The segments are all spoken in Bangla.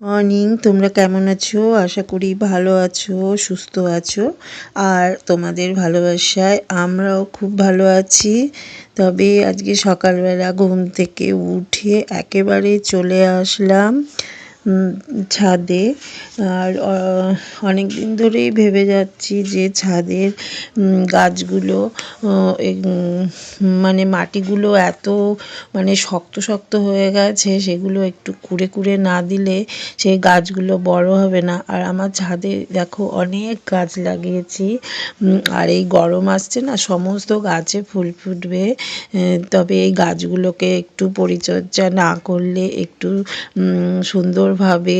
মর্নিং, তোমরা কেমন আছো? আশা করি ভালো আছো, সুস্থ আছো। আর তোমাদের ভালোবাসায় আমরাও খুব ভালো আছি। তবে আজকে সকালবেলা ঘুম থেকে উঠে একেবারে চলে আসলাম ছাদে। আর অনেক দিন ধরেই ভেবে যাচ্ছি যে ছাদের গাছগুলো মানে মাটিগুলো এত মানে শক্ত শক্ত হয়ে গেছে, সেগুলো একটু কুড়ে কুড়ে না দিলে সেই গাছগুলো বড় হবে না। আর আমার ছাদে দেখো অনেক গাছ লাগিয়েছি। আর এই গরম আসছে না, সমস্ত গাছে ফুল ফুটবে। তবে এই গাছগুলোকে একটু পরিচর্যা না করলে, একটু সুন্দরভাবে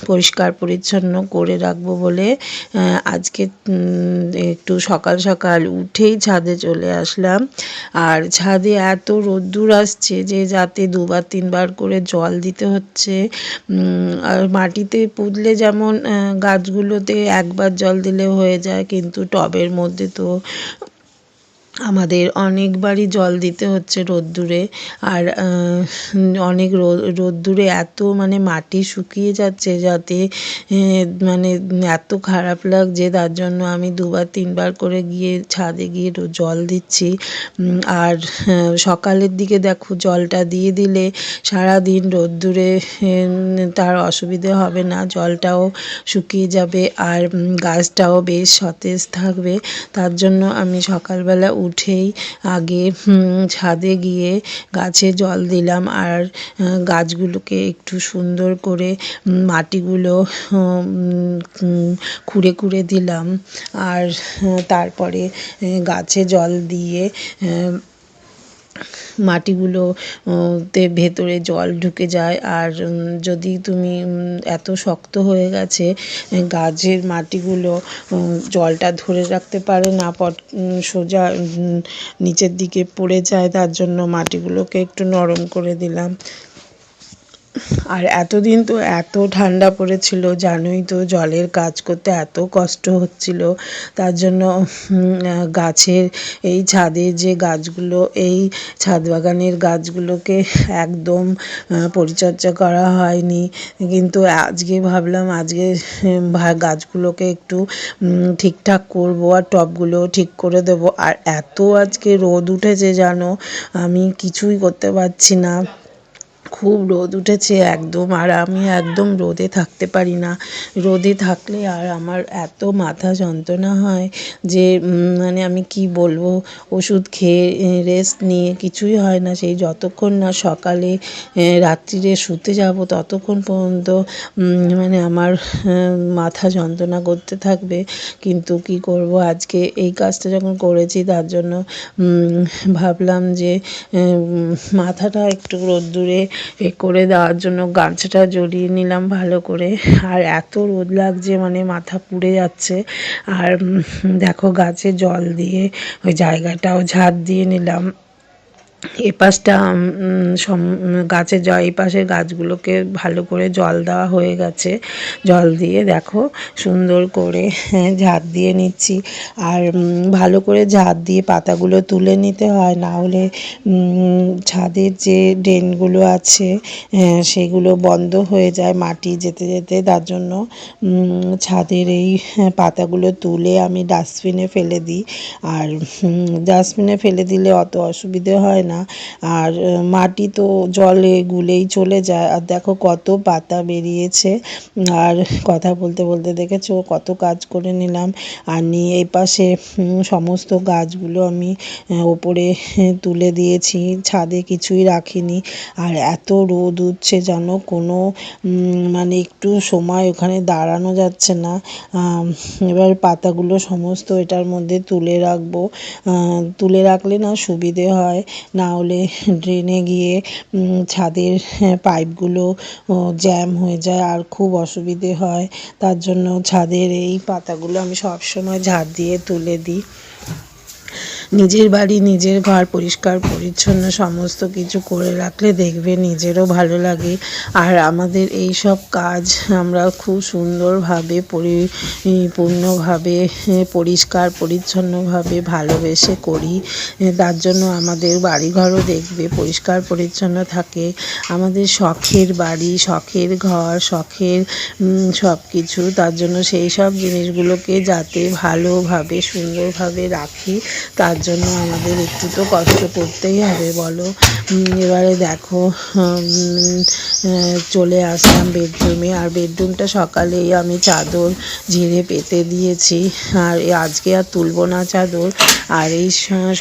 পরিষ্কার পরিচ্ছন্ন করে রাখবো বলে আজকে একটু সকাল সকাল উঠেই ছাদে চলে আসলাম। আর ছাদে এত রোদ্দুর আসছে যে যাতে দুবার তিনবার করে জল দিতে হচ্ছে। আর মাটিতে পুঁতলে যেমন গাছগুলোতে একবার জল দিলে হয়ে যায়, কিন্তু টবের মধ্যে তো আমাদের অনেকবারই জল দিতে হচ্ছে রোদ্দুরে। আর অনেক রোদ্দুরে এত মানে মাটি শুকিয়ে যাচ্ছে, যাতে মানে এত খারাপ লাগছে। তার জন্য আমি দুবার তিনবার করে গিয়ে ছাদে গিয়ে জল দিচ্ছি। আর সকালের দিকে দেখো জলটা দিয়ে দিলে সারাদিন রোদ্দুরে তার অসুবিধে হবে না, জলটাও শুকিয়ে যাবে আর গাছটাও বেশ সতেজ থাকবে। তার জন্য আমি সকালবেলা উঠেই আগে ছাদে গিয়ে গাছে জল দিলাম। আর গাছগুলোকে একটু সুন্দর করে মাটিগুলো খুঁড়ে খুঁড়ে দিলাম। আর তারপরে গাছে জল দিয়ে মাটিগুলো তে ভেতরে জল ঢুকে যায়। আর যদি তুমি এত শক্ত হয়ে গেছে গাছের মাটিগুলো, জলটা ধরে রাখতে পারে না, সোজা নিচের দিকে পড়ে যায়। তার জন্য মাটিগুলোকে একটু নরম করে দিলাম। আর এতদিন তো এত ঠান্ডা পড়েছিল, জানোই তো, জলের কাজ করতে এত কষ্ট হচ্ছিল। তার জন্য গাছের এই ছাদের যে গাছগুলো, এই ছাদ বাগানের গাছগুলোকে একদম পরিচর্যা করা হয়নি। কিন্তু আজকে ভাবলাম আজকে গাছগুলোকে একটু ঠিকঠাক করবো আর টবগুলো ঠিক করে দেবো। আর এত আজকে রোদ উঠেছে জানো, আমি কিছুই করতে পারছি না, খুব রোদ উঠেছে একদম। আর আমি একদম রোদে থাকতে পারি না। রোদে থাকলে আর আমার এত মাথা যন্ত্রণা হয় যে মানে আমি কি বলবো, ওষুধ খেয়ে রেস্ট নিয়ে কিছুই হয় না। সেই যতক্ষণ না সকালে রাত্রিরে শুতে যাব ততক্ষণ পর্যন্ত মানে আমার মাথা যন্ত্রণা করতে থাকবে। কিন্তু কি করব, আজকে এই কাজটা যখন করেছি তার জন্য ভাবলাম যে মাথাটা একটু রোদ্দুরে করে দেওয়ার জন্য গামছাটা জড়িয়ে নিলাম ভালো করে। আর এত রোদ লাগছে, মানে মাথা পুড়ে যাচ্ছে। আর দেখো গাছে জল দিয়ে ওই জায়গাটাও ঝাড় দিয়ে নিলাম। এপাশটা গাছের এই পাশের গাছগুলোকে ভালো করে জল দেওয়া হয়ে গেছে। জল দিয়ে দেখো সুন্দর করে ঝাড় দিয়ে নিচ্ছি। আর ভালো করে ঝাড় দিয়ে পাতাগুলো তুলে নিতে হয়, না হলে ছাদের যে ড্রেনগুলো আছে সেগুলো বন্ধ হয়ে যায় মাটি যেতে যেতে। তার জন্য ছাদের এই পাতাগুলো তুলে আমি ডাস্টবিনে ফেলে দিই। আর ডাস্টবিনে ফেলে দিলে অত অসুবিধে হয় না। আর মাটি তো জলে গুলেই চলে যায়। আর দেখো কত পাতা বেরিয়েছে। আর কথা বলতে বলতে দেখেছো কত কাজ করে নিলাম। আর নিয়ে এই পাশে সমস্ত গাছগুলো আমি ওপরে তুলে দিয়েছি, ছাদে কিছুই রাখিনি। আর এত রোদ উঠছে জানো, কোনো মানে একটু সময় ওখানে দাঁড়ানো যাচ্ছে না। এবার পাতাগুলো সমস্ত এটার মধ্যে তুলে রাখবো। তুলে রাখলে না সুবিধে হয়, না হলে ড্রেনে গিয়ে ছাদের পাইপগুলো জ্যাম হয়ে যায় আর খুব অসুবিধে হয়। তার জন্য ছাদের এই পাতাগুলো আমি সবসময় ঝাড় দিয়ে তুলে দিই। নিজের বাড়ি নিজের ঘর পরিষ্কার পরিচ্ছন্ন সমস্ত কিছু করে রাখলে দেখবে নিজেরও ভালো লাগে। আর আমাদের এই সব কাজ আমরা খুব সুন্দরভাবে পরিপূর্ণভাবে পরিষ্কার পরিচ্ছন্নভাবে ভালোবেসে করি। তার জন্য আমাদের বাড়িঘরও দেখবে পরিষ্কার পরিচ্ছন্ন থাকে। আমাদের শখের বাড়ি, শখের ঘর, শখের সব কিছু, তার জন্য সেই সব জিনিসগুলোকে যাতে ভালোভাবে সুন্দরভাবে রাখি তার জন্য আমাদের একটু তো কষ্ট করতেই হবে বলো। এবারে দেখো চলে আসলাম বেডরুমে। আর বেডরুমটা সকালেই আমি চাদর ঝেড়ে পেতে দিয়েছি, আর আজকে আর তুলবো না চাদর। আর এই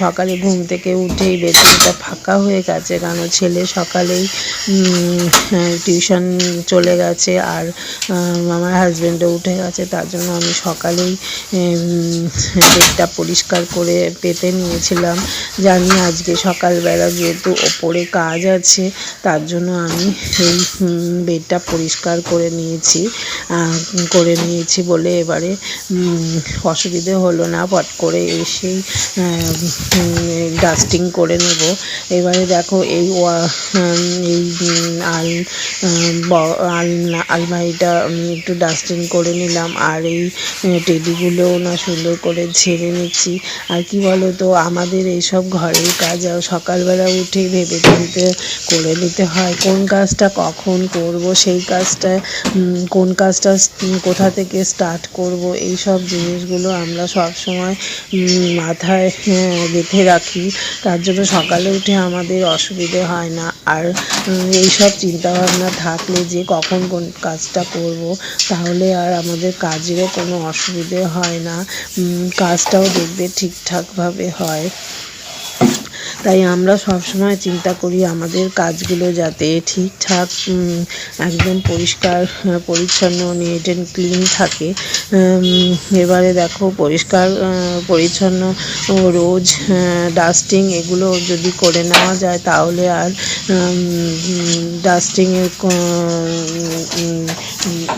সকালে ঘুম থেকে উঠেই বেডরুমটা ফাঁকা হয়ে গেছে, কারণ ছেলে সকালেই টিউশন চলে গেছে আর আমার হাজব্যান্ডও উঠে গেছে, তার জন্য আমি সকালেই বেডটা পরিষ্কার করে পেতে নিয়েছিলাম। জানি আজকে সকালবেলা যেহেতু ওপরে কাজ আছে তার জন্য আমি এই বেডটা পরিষ্কার করে নিয়েছি বলে এবারে অসুবিধে হলো না, পট করে এসেই ডাস্টিং করে নেব। এবারে দেখো এই আলমারিটা আমি একটু ডাস্টিং করে নিলাম, আর এই টেডিগুলোও না সুন্দর করে ঝেড়ে নিচ্ছি। আর কি বলো তো, আমাদের এইসব ঘরের কাজ সকালবেলা উঠে ভেবে চিন্তে করে নিতে হয় কোন কাজটা কখন করব, সেই কাজটা কোন কাজটা কোথা থেকে স্টার্ট করব, এই সব জিনিসগুলো আমরা সব সময় মাথায় গেঁথে রাখি। তার জন্য সকালে উঠে আমাদের অসুবিধে হয় না। আর এই সব চিন্তাভাবনা থাকলে যে কখন কোন কাজটা করব তাহলে আর আমাদের কাজেরও কোনো অসুবিধে হয় না, কাজটাও দেখবে ঠিকঠাকভাবে হয়। তাই আমরা সব সময় চিন্তা করি আমাদের কাজগুলো যাতে ঠিকঠাক একদম পরিষ্কার পরিচ্ছন্ন নিট অ্যান্ড ক্লিন থাকে। এবারে দেখো পরিষ্কার পরিচ্ছন্ন রোজ ডাস্টিং এগুলো যদি করে নেওয়া যায় তাহলে আর ডাস্টিংয়ের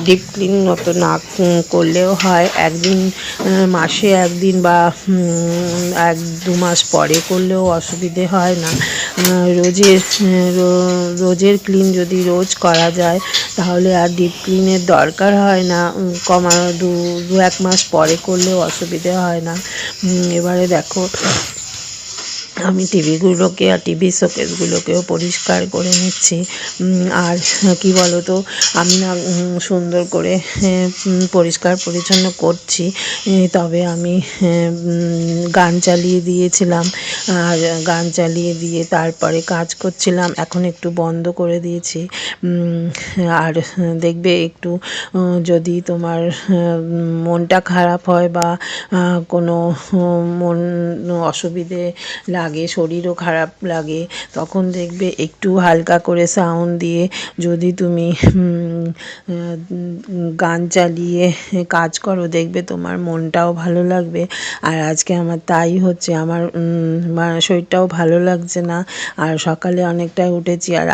ডিপ ক্লিন মতো না করলেও হয়, একদিন মাসে একদিন বা 1-2 মাস পরে করলেও অসুবিধে হয় না। রোজের ক্লিন যদি রোজ করা যায় তাহলে আর ডিপ ক্লিনের দরকার হয় না, 2-1 মাস পরে করলেও অসুবিধে হয় না। এবারে দেখো আমি টিভিগুলোকে আর টিভি শোকেসগুলোকেও পরিষ্কার করে নিচ্ছি। আর কি বলো তো, আমি না সুন্দর করে পরিষ্কার পরিচ্ছন্ন করছি, তবে আমি গান চালিয়ে দিয়েছিলাম, আর গান চালিয়ে দিয়ে তারপরে কাজ করছিলাম। এখন একটু বন্ধ করে দিয়েছি। আর দেখবে একটু যদি তোমার মনটা খারাপ হয় বা কোনো মন অসুবিধে লাগে, শরীরও খারাপ লাগে, তখন দেখবে একটু হালকা করে সাউন্ড দিয়ে যদি তুমি গান চালিয়ে কাজ করো দেখবে তোমার মনটাও ভালো লাগবে। আর আজকে আমার তাই হচ্ছে, আমার শরীরটাও ভালো লাগছে না, আর সকালে অনেকটাই উঠেছি আর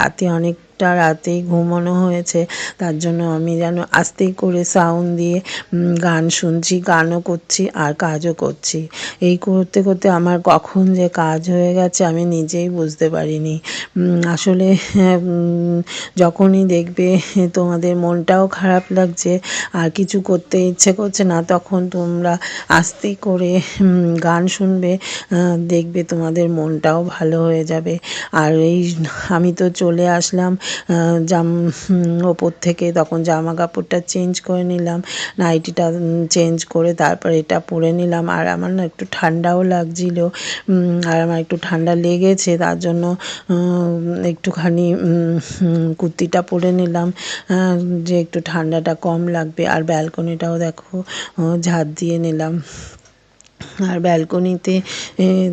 রাতেই ঘুমানো হয়েছে, তার জন্য আমি যেন আস্তে করে সাউন্ড দিয়ে গান শুনছি, গানও করছি আর কাজও করছি। এই করতে করতে আমার কখন যে কাজ হয়ে গেছে আমি নিজেই বুঝতে পারিনি। আসলে যখনই দেখবে তোমাদের মনটাও খারাপ লাগছে আর কিছু করতে ইচ্ছে করছে না, তখন তোমরা আস্তে করে গান শুনবে, দেখবে তোমাদের মনটাও ভালো হয়ে যাবে। আর আমি তো চলে আসলাম ওপর থেকে, তখন জামা কাপড়টা চেঞ্জ করে নিলাম, নাইটিটা চেঞ্জ করে তারপর এটা পরে নিলাম। আর আমার না একটু ঠান্ডাও লাগছিল, আর আমার একটু ঠান্ডা লেগেছে, তার জন্য একটুখানি কুর্তিটা পরে নিলাম যে একটু ঠান্ডাটা কম লাগবে। আর ব্যালকনিটাও দেখো ঝাড় দিয়ে নিলাম। আর ব্যালকনিতে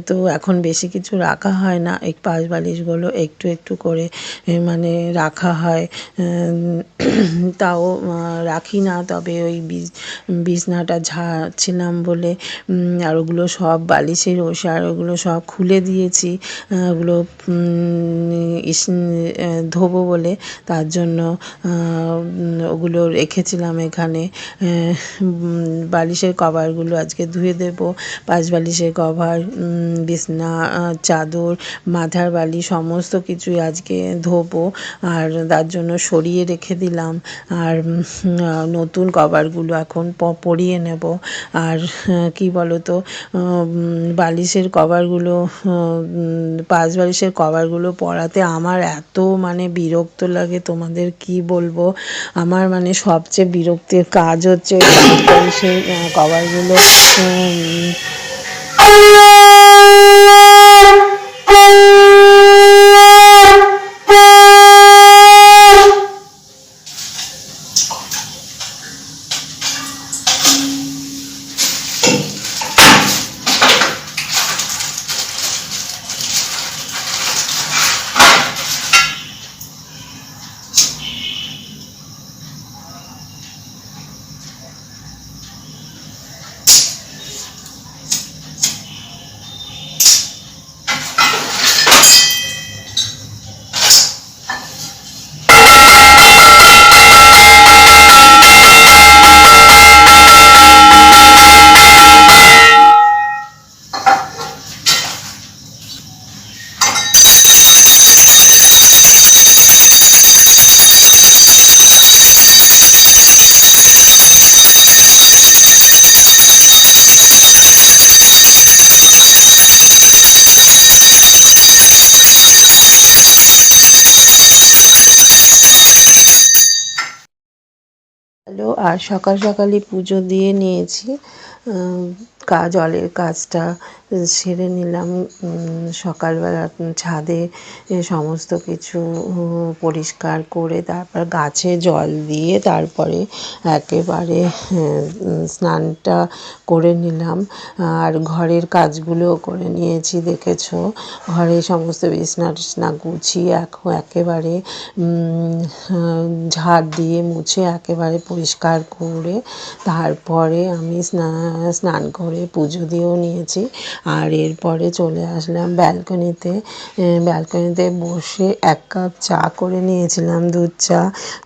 তো এখন বেশি কিছু রাখা হয় না, এই পাশ বালিশগুলো একটু একটু করে মানে রাখা হয়, তাও রাখি না, তবে ওই বিছনাটা ঝাড়ছিলাম বলে আর ওগুলো সব বালিশের ওষার ওগুলো সব খুলে দিয়েছি, ওগুলো ধোবো বলে, তার জন্য ওগুলো রেখেছিলাম এখানে। বালিশের কভারগুলো আজকে ধুয়ে দেবো, পাশ বালিশের কভার, বিছনা চাদর, মাথার বালি সমস্ত কিছুই আজকে ধোবো, আর তার জন্য সরিয়ে রেখে দিলাম। আর নতুন কভারগুলো এখন পরিয়ে নেব। আর কি বলো তো, বালিশের কভারগুলো, পাশ বালিশের কভারগুলো পরাতে আমার এত মানে বিরক্ত লাগে, তোমাদের কি বলবো। আমার মানে সবচেয়ে বিরক্তির কাজ হচ্ছে পাশ বালিশের কভারগুলো হলো। আর সকাল সকালই পুজো দিয়ে নিয়েছি, জলের কাজটা সেরে নিলাম। সকালবেলা ছাদে সমস্ত কিছু পরিষ্কার করে তারপর গাছে জল দিয়ে তারপরে একেবারে স্নানটা করে নিলাম। আর ঘরের কাজগুলোও করে নিয়েছি, দেখেছো। ঘরে সমস্ত বিছনা টিছনা গুছিয়ে একেবারে ঝাড় দিয়ে মুছে একেবারে পরিষ্কার করে তারপরে আমি স্নান করে পুজো দিয়েও নিয়েছি। আর এরপরে চলে আসলাম ব্যালকনিতে। ব্যালকনিতে বসে 1 কাপ চা করে নিয়েছিলাম, দুধ চা।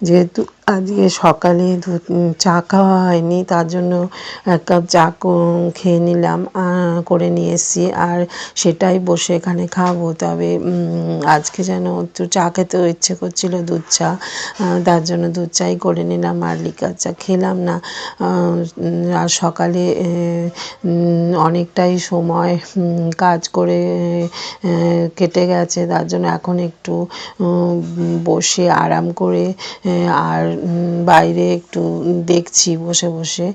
যেহেতু আজকে সকালে চা খাওয়া হয়নি, তার জন্য 1 কাপ চা খেয়ে নিলাম, করে নিয়ে এসেছি। আর সেটাই বসে এখানে খাবো। তবে আজকে যেন একটু চা খেতেও ইচ্ছে করছিল, দুধ চা, তার জন্য দুধ চাই করে নিলাম, আর লিকার চা খেলাম না। আর সকালে অনেকটাই সময় কাজ করে কেটে গেছে, তার জন্য এখন একটু বসে আরাম করে আর বাইরে একটু দেখছি বসে বসে।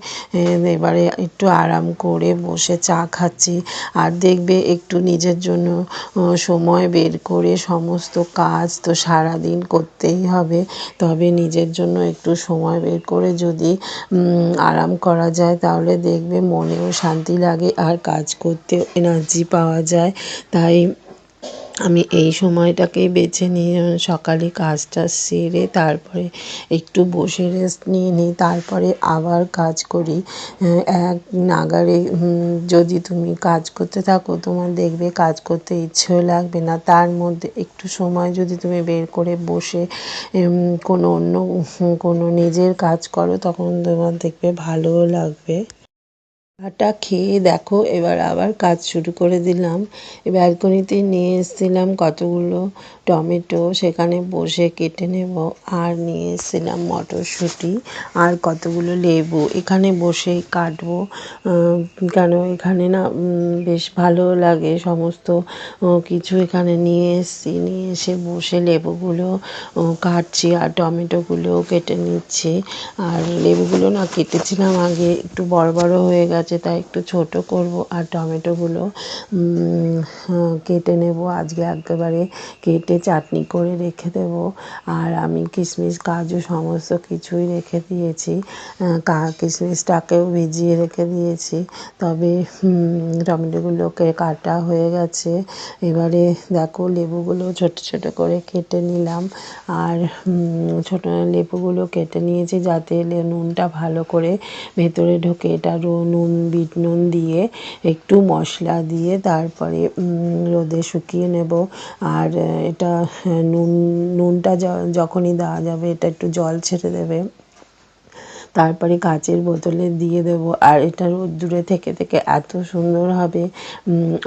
এবারে একটু আরাম করে বসে চা খাচ্ছি। আর দেখবে একটু নিজের জন্য সময় বের করে, সমস্ত কাজ তো সারাদিন করতেই হবে, তবে নিজের জন্য একটু সময় বের করে যদি আরাম করা যায় তাহলে দেখবে মনেও শান্তি লাগে আর কাজ করতেও এনার্জি পাওয়া যায়। তাই আমি এই সময়টাকেই বেছে নিয়ে সকালে কাজটা সেরে তারপরে একটু বসে রেস্ট নিয়ে নিই, তারপরে আবার কাজ করি। এক নাগাড়ে যদি তুমি কাজ করতে থাকো, তোমার দেখবে কাজ করতে ইচ্ছেও লাগবে না। তার মধ্যে একটু সময় যদি তুমি বের করে বসে কোনো নিজের কাজ করো, তখন তোমার দেখবে ভালোও লাগবে। চাটা খেয়ে দেখো এবার আবার কাজ শুরু করে দিলাম। ব্যালকনিতে নিয়ে এসেছিলাম কতগুলো টমেটো, সেখানে বসে কেটে নেব। আর নিয়ে এসেছিলাম মটরশুঁটি আর কতগুলো লেবু, এখানে বসেই কাটবো। কেন এখানে না বেশ ভালো লাগে, সমস্ত কিছু এখানে নিয়ে এসেছি। নিয়ে এসে বসে লেবুগুলো কাটছি আর টমেটোগুলোও কেটে নিচ্ছি। আর লেবুগুলো না কেটেছিলাম আগে, একটু বড় বড় হয়ে গেছে, তাই একটু ছোট করব। আর টমেটোগুলো কেটে নেব আজকে, একেবারে কেটে চাটনি করে রেখে দেব। আর আমি কিশমিশ কাজু সমস্ত কিছুই রেখে দিয়েছি, কিশমিশটাকেও ভিজিয়ে রেখে দিয়েছি। তবে টমেটোগুলোকে কাটা হয়ে গেছে। এবারে দেখো লেবুগুলো ছোট ছোট করে কেটে নিলাম। আর ছোট লেবুগুলো কেটে নিয়েছি যাতে নুনটা ভালো করে ভেতরে ঢোকে। এটা বিট নুন দিয়ে একটু মশলা দিয়ে তারপরে রোদে শুকিয়ে নেব। আর এটা নুনটা যখনই দেওয়া যাবে এটা একটু জল ছেড়ে দেবে, তারপরে কাচের বোতলে দিয়ে দেবো। আর এটা রোদ্দুরে থেকে থেকে এত সুন্দর হবে।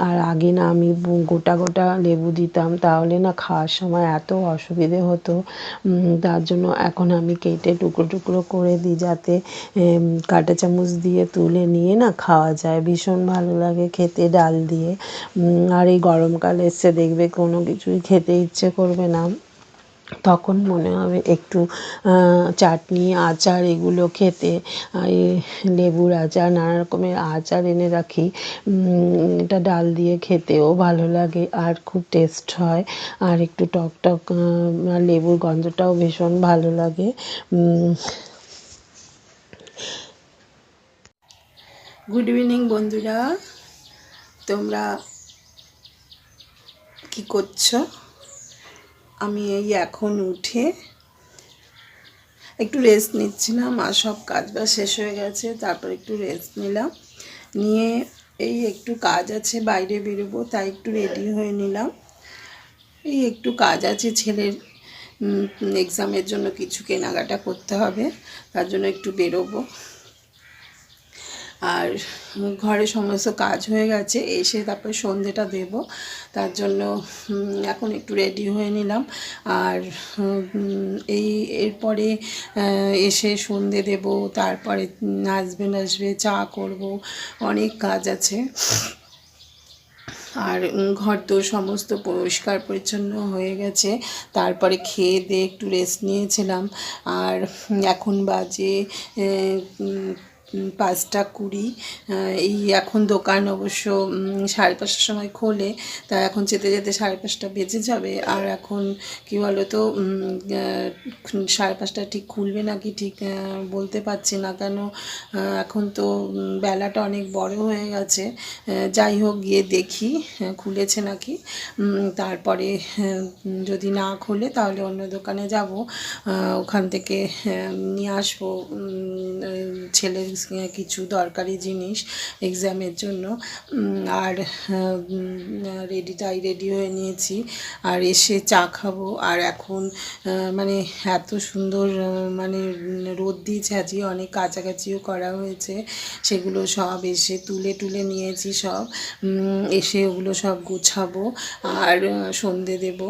আর আগে না আমি গোটা গোটা লেবু দিতাম, তাহলে না খাওয়ার সময় এত অসুবিধে হতো। তার জন্য এখন আমি কেটে টুকরো টুকরো করে দিই, যাতে কাঁটা চামচ দিয়ে তুলে নিয়ে না খাওয়া যায়। ভীষণ ভালো লাগে খেতে ডাল দিয়ে। আর এই গরমকাল এসছে, দেখবে কোনো কিছুই খেতে ইচ্ছে করবে না, তখন মনে হবে একটু চাটনি, আচার এগুলো খেতে। এই লেবুর আচার, নানা রকমের আচার এনে রাখি, এটা ডাল দিয়ে খেতেও ভালো লাগে আর খুব টেস্ট হয়। আর একটু টক টক লেবুর গন্ধটাও ভীষণ ভালো লাগে। গুড ইভিনিং বন্ধুরা, তোমরা কি করছো? আমি এই এখন উঠে একটু রেস্ট নিচ্ছিলাম, আর সব কাজ বাজ শেষ হয়ে গেছে, তারপর একটু রেস্ট নিলাম। নিয়ে এই একটু কাজ আছে, বাইরে বেরোবো, তাই একটু রেডি হয়ে নিলাম। এই একটু কাজ আছে, ছেলের এক্সামের জন্য কিছু কেনাকাটা করতে হবে, তার জন্য একটু বেরোবো। আর ঘরে সমস্ত কাজ হয়ে গেছে, এসে তারপরে সন্ধেটা দেব, তার জন্য এখন একটু রেডি হয়ে নিলাম। আর এরপরে এসে সন্ধে দেব, তারপরে হাজবেন্ড আসবে, চা করব, অনেক কাজ আছে। আর ঘর তো সমস্ত পরিষ্কার পরিচ্ছন্ন হয়ে গেছে। তারপরে খেয়ে দিয়ে একটু রেস্ট নিয়েছিলাম। আর এখন বাজে 5টা 20। এই এখন দোকান অবশ্য 5:30টার সময় খোলে, তা এখন যেতে যেতে 5:30টা বেজে যাবে। আর এখন কী বলো তো, 5:30টা ঠিক খুলবে নাকি ঠিক বলতে পারছি না, কেন এখন তো বেলাটা অনেক বড় হয়ে গেছে। যাই হোক, গিয়ে দেখি খুলেছে নাকি। তারপরে যদি না খোলে তাহলে অন্য দোকানে যাব, ওখান থেকে নিয়ে আসবো ছেলের কিছু দরকারি জিনিস এক্সামের জন্য। আর রেডি হয়ে নিয়েছি, আর এসে চা খাবো। আর এখন মানে এত সুন্দর মানে রোদ দিয়েছে, আজকে অনেক কাছাকাছিও করা হয়েছে, সেগুলো সব এসে তুলে নিয়েছি সব। এসে ওগুলো সব গুছাবো আর সন্ধে দেব।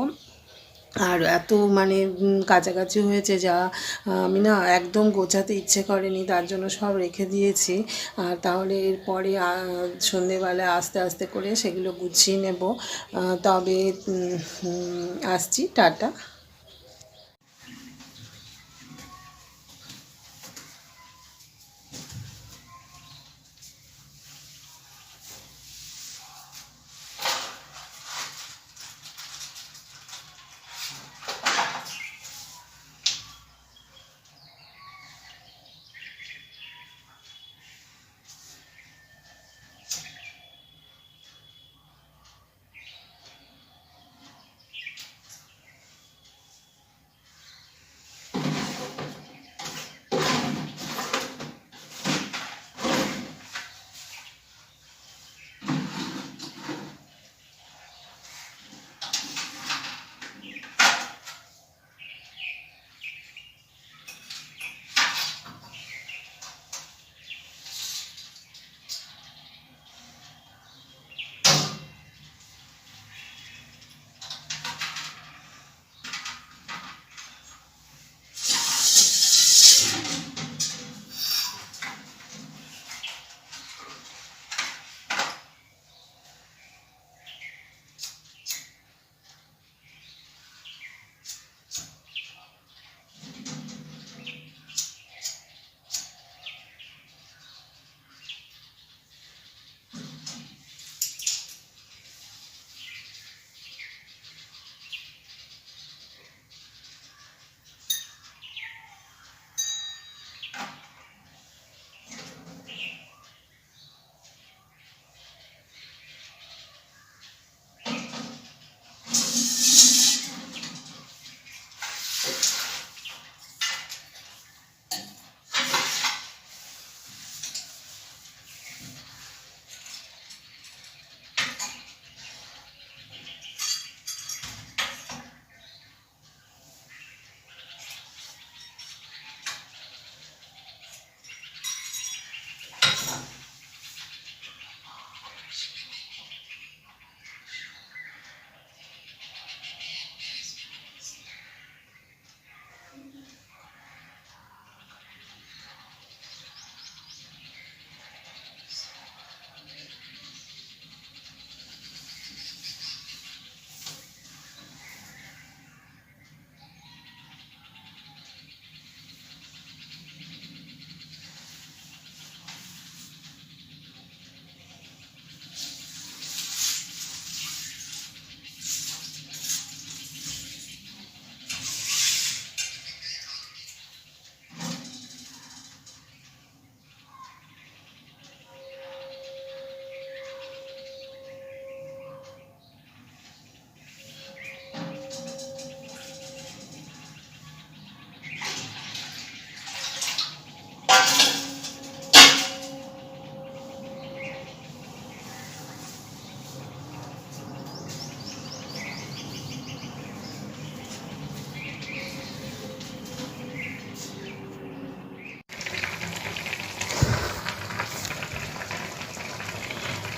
আর এত মানে কাছাকাছি হয়েছে, যা আমি না একদম গোছাতে ইচ্ছে করেনি, তার জন্য সব রেখে দিয়েছি। আর তাহলে এরপরে সন্ধেবেলা আস্তে আস্তে করে সেগুলো গুছিয়ে নেব। তবে আসছি, টাটা।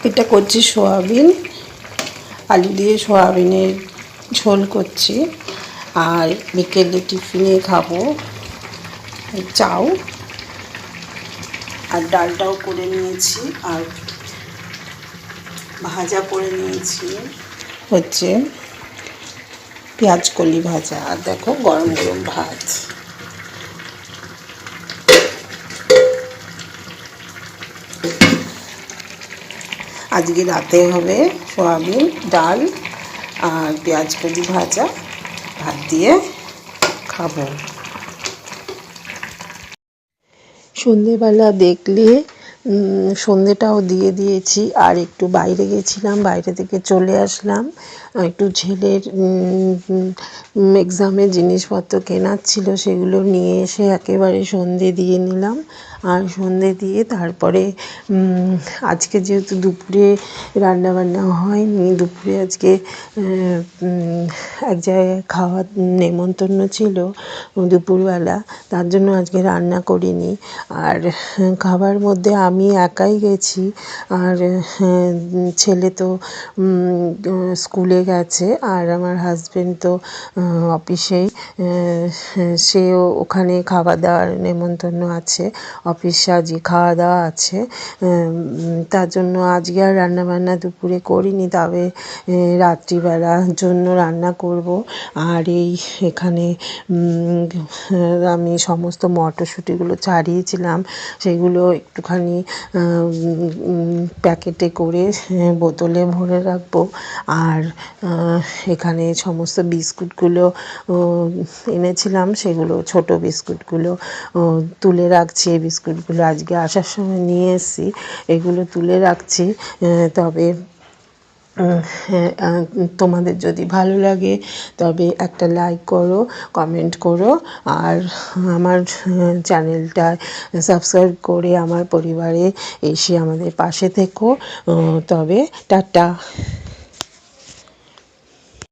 এটা করছি সয়াবিন, আলু দিয়ে সয়াবিনের ঝোল করছি। আর বিকেলে টিফিনে খাবো চাউ, আর ডালটাও করে নিয়েছি, আর ভাজা করে নিয়েছি হচ্ছে পেঁয়াজ কলি ভাজা। আর দেখো গরম গরম ভাত। আজকে রাতে হবে সয়াবিন, ডাল আর পেঁয়াজ কলি ভাজা, ভাত দিয়ে খাবো। সন্ধেবেলা দেখলে সন্ধেটাও দিয়ে দিয়েছি, আর একটু বাইরে গেছিলাম, বাইরে থেকে চলে আসলাম। একটু ছেলের এক্সামের জিনিসপত্র কেনার ছিল, সেগুলো নিয়ে এসে একেবারে সন্ধে দিয়ে নিলাম। আর সন্ধে দিয়ে তারপরে আজকে যেহেতু দুপুরে রান্নাবান্না হয়নি, দুপুরে আজকে এক জায়গায় খাওয়ার নেমন্তন্ন ছিল দুপুরবেলা, তার জন্য আজকে রান্না করিনি। আর খাবার মধ্যে আমি একাই গেছি, আর ছেলে তো স্কুলে গেছে, আর আমার হাজবেন্ড তো অফিসেই, সেও ওখানে খাওয়া দাওয়ার নেমন্তন্ন আছে, অফিসে আজকে খাওয়া দাওয়া আছে। তার জন্য আজকে আর রান্নাবান্না দুপুরে করিনি, তবে রাত্রিবেলার জন্য রান্না করব। আর এখানে আমি সমস্ত মটরশুঁটিগুলো ছাড়িয়েছিলাম, সেগুলো একটুখানি প্যাকেটে করে বোতলে ভরে রাখবো। আর এখানে সমস্ত বিস্কুটগুলো এনেছিলাম, সেগুলো ছোট বিস্কুটগুলো তুলে রাখছি। এই বিস্কুটগুলো আজকে আসার সময় নিয়ে এসেছি, এগুলো তুলে রাখছি। তবে তোমাদের যদি ভালো লাগে তবে একটা লাইক করো, কমেন্ট করো, আর আমার চ্যানেলটা সাবস্ক্রাইব করে আমার পরিবারে এসে আমাদের পাশে থেকো। তবে টাটা।